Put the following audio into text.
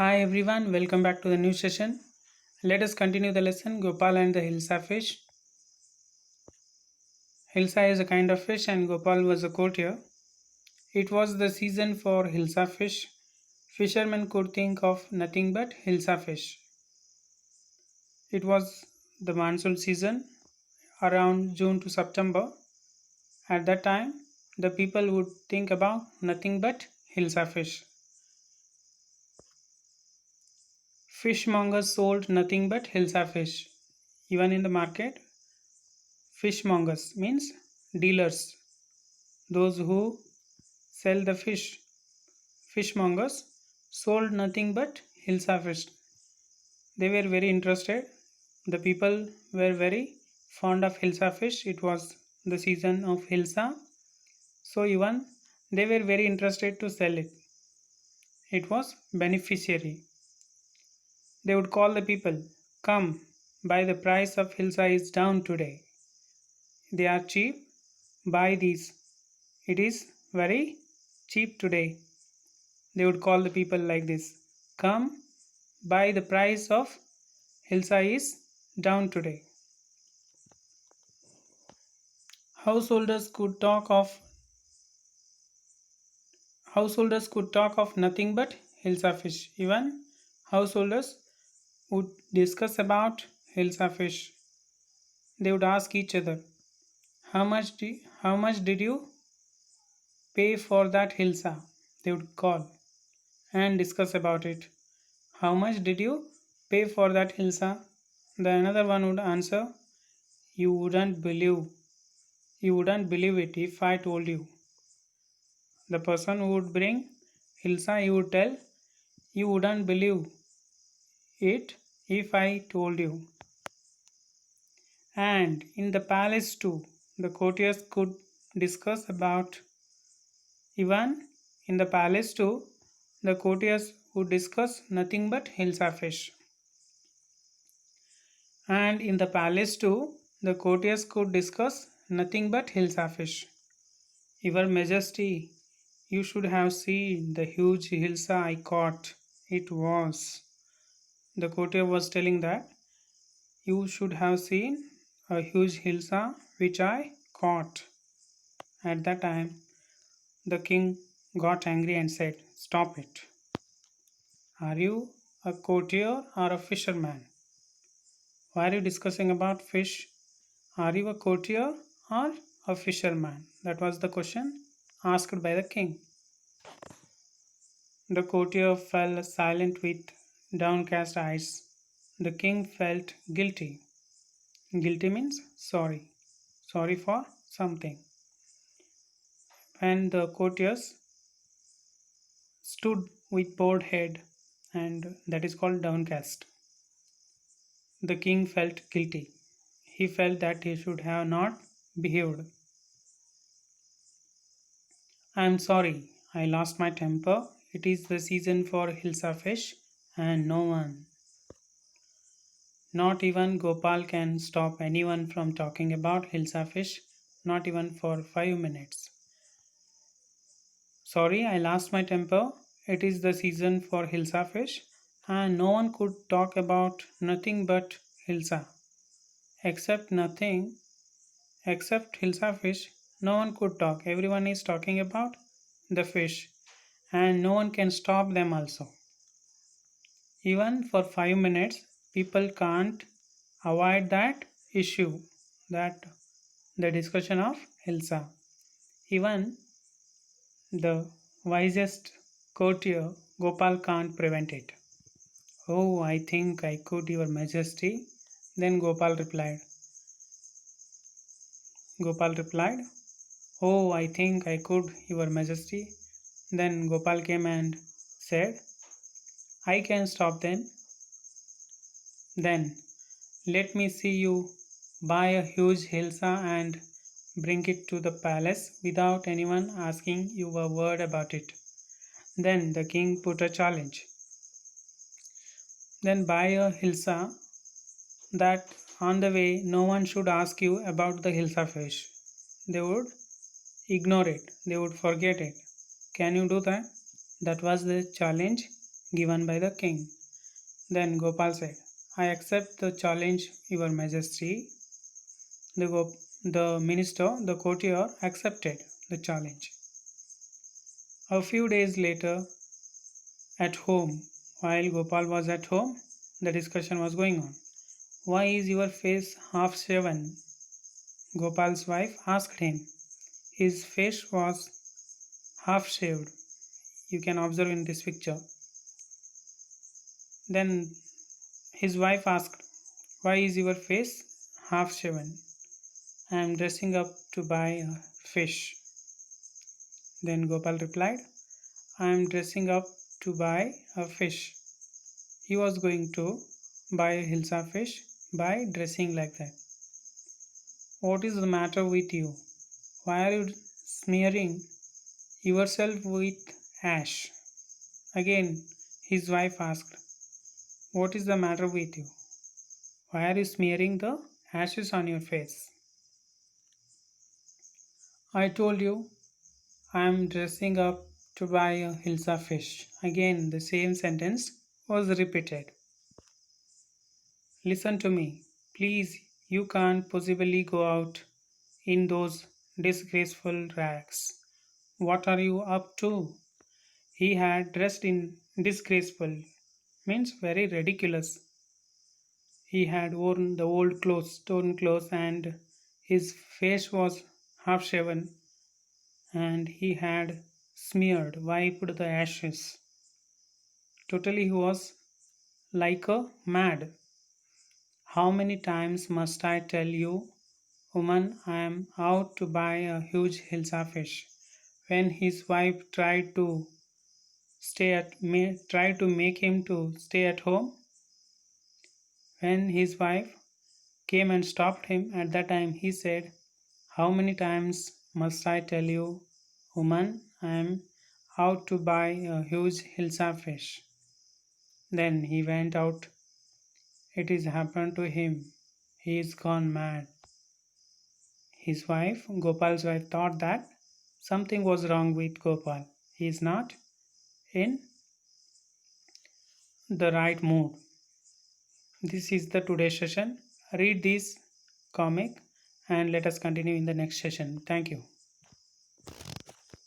Hi everyone, welcome back to the new session. Let us continue the lesson Gopal and the Hilsa fish. Hilsa is a kind of fish and Gopal was a courtier. It was the season for Hilsa fish. Fishermen could think of nothing but Hilsa fish. It was the monsoon season around June to September. At that time, the people would think about nothing but Hilsa fish. Fishmongers sold nothing but Hilsa fish. Even in the market, fishmongers means dealers, those who sell the fish. Fishmongers sold nothing but Hilsa fish. They were very interested. The people were very fond of Hilsa fish. It was the season of Hilsa. So even they were very interested to sell it. It was beneficiary. They would call the people, come, buy, the price of Hilsa is down today. They are cheap, buy these. It is very cheap today. They would call the people like this, come, buy, the price of Hilsa is down today. Householders could talk of Householders could talk of nothing but Hilsa fish. Even householders would discuss about Hilsa fish. They would ask each other, how much did you pay for that Hilsa? They would call and discuss about it. How much did you pay for that Hilsa? The another one would answer, you wouldn't believe. You wouldn't believe it if I told you. The person who would bring Hilsa, he would tell, you wouldn't believe it if I told you. And in the palace too, the courtiers could discuss about, even in the palace too, the courtiers would discuss nothing but Hilsa fish. And in the palace too, the courtiers could discuss nothing but Hilsa fish. Your Majesty, you should have seen the huge Hilsa I caught. It was. The courtier was telling that you should have seen a huge Hilsa which I caught. At that time, the king got angry and said, stop it. Are you a courtier or a fisherman? Why are you discussing about fish? Are you a courtier or a fisherman? That was the question asked by the king. The courtier fell silent with downcast eyes. The king felt guilty. Guilty means sorry. Sorry for something. And the courtiers stood with bowed head, and that is called downcast. The king felt guilty. He felt that he should have not behaved. I am sorry, I lost my temper. It is the season for Hilsa fish, and no one, not even Gopal, can stop anyone from talking about Hilsa fish, not even for 5 minutes. Sorry, I lost my temper. It is the season for Hilsa fish, and no one could talk about nothing but Hilsa. Except nothing, except Hilsa fish, no one could talk. Everyone is talking about the fish, and no one can stop them also. Even for 5 minutes, people can't avoid that issue, that the discussion of Hilsa. Even the wisest courtier Gopal can't prevent it. Oh, I think I could, Your Majesty. Then Gopal replied, oh, I think I could, Your Majesty. Then Gopal came and said, I can stop them. Then let me see you buy a huge Hilsa and bring it to the palace without anyone asking you a word about it. Then the king put a challenge. Then buy a Hilsa that on the way no one should ask you about the Hilsa fish. They would ignore it, they would forget it. Can you do that? That was the challenge given by the king. Then Gopal said, I accept the challenge, Your Majesty. The minister, the courtier, accepted the challenge. A few days later, at home, while Gopal was at home, the discussion was going on. Why is your face half shaven? Gopal's wife asked him. His face was half shaved. You can observe in this picture. Then his wife asked, why is your face half shaven? I am dressing up to buy a fish. Then Gopal replied, I am dressing up to buy a fish. He was going to buy a hilsa fish by dressing like that. What is the matter with you? Why are you smearing yourself with ash? Again, his wife asked, what is the matter with you? Why are you smearing the ashes on your face? I told you I am dressing up to buy a hilsa fish. Again, the same sentence was repeated. Listen to me. Please, you can't possibly go out in those disgraceful rags. What are you up to? He had dressed in disgraceful, means very ridiculous. He had worn the old clothes, torn clothes, and his face was half shaven, and he had wiped the ashes. Totally, he was like a mad. How many times must I tell you, woman, I am out to buy a huge hilsa fish? When his wife tried to make him to stay at home, when his wife came and stopped him at that time, he said, how many times must I tell you, woman, I am out to buy a huge hilsa fish? Then he went out. It is happened to him. He is gone mad. His wife, Gopal's wife, thought that something was wrong with Gopal. He is not in the right mood. This is the today's session. Read this comic and let us continue in the next session. Thank you.